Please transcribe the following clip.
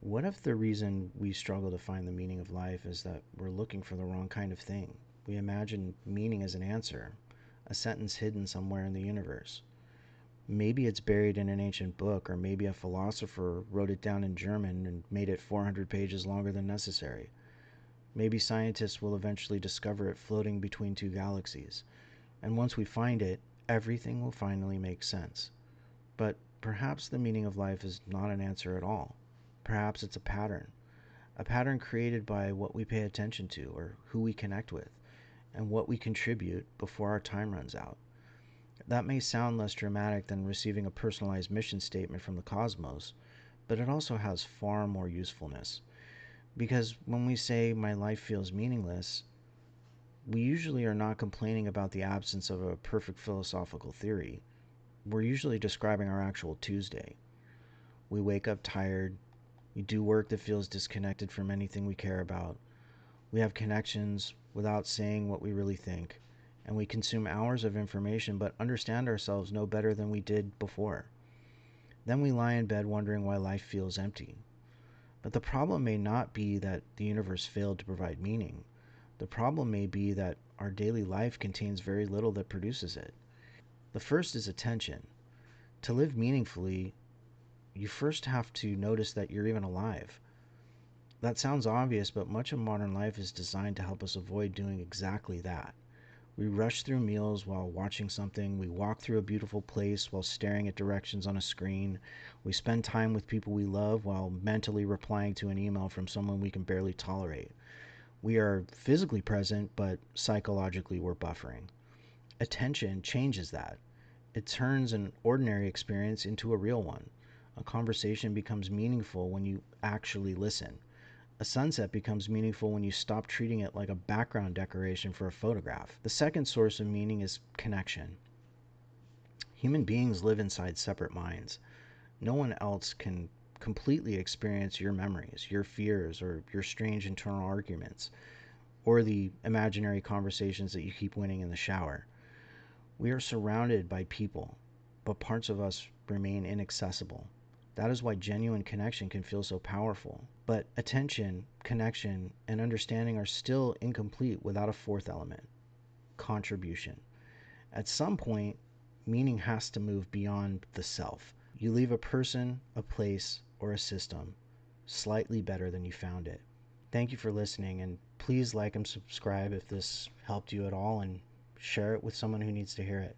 What if the reason we struggle to find the meaning of life is that we're looking for the wrong kind of thing? We imagine meaning as an answer, a sentence hidden somewhere in the universe. Maybe it's buried in an ancient book, or maybe a philosopher wrote it down in German and made it 400 pages longer than necessary. Maybe scientists will eventually discover it floating between two galaxies. And once we find it, everything will finally make sense. But perhaps the meaning of life is not an answer at all. Perhaps it's a pattern created by what we pay attention to or who we connect with, and what we contribute before our time runs out. That may sound less dramatic than receiving a personalized mission statement from the cosmos, but it also has far more usefulness. Because when we say my life feels meaningless, we usually are not complaining about the absence of a perfect philosophical theory. We're usually describing our actual Tuesday. We wake up tired, we do work that feels disconnected from anything we care about, we have connections without saying what we really think, and we consume hours of information but understand ourselves no better than we did before. Then we lie in bed wondering why life feels empty. But the problem may not be that the universe failed to provide meaning. The problem may be that our daily life contains very little that produces it. The first is attention. To live meaningfully, you first have to notice that you're even alive. That sounds obvious, but much of modern life is designed to help us avoid doing exactly that. We rush through meals while watching something. We walk through a beautiful place while staring at directions on a screen. We spend time with people we love while mentally replying to an email from someone we can barely tolerate. We are physically present, but psychologically we're buffering. Attention changes that. It turns an ordinary experience into a real one. A conversation becomes meaningful when you actually listen. A sunset becomes meaningful when you stop treating it like a background decoration for a photograph. The second source of meaning is connection. Human beings live inside separate minds. No one else can completely experience your memories, your fears, or your strange internal arguments, or the imaginary conversations that you keep winning in the shower. We are surrounded by people, but parts of us remain inaccessible. That is why genuine connection can feel so powerful. But attention, connection, and understanding are still incomplete without a fourth element: contribution. At some point, meaning has to move beyond the self. You leave a person, a place, or a system slightly better than you found it. Thank you for listening, and please like and subscribe if this helped you at all, and share it with someone who needs to hear it.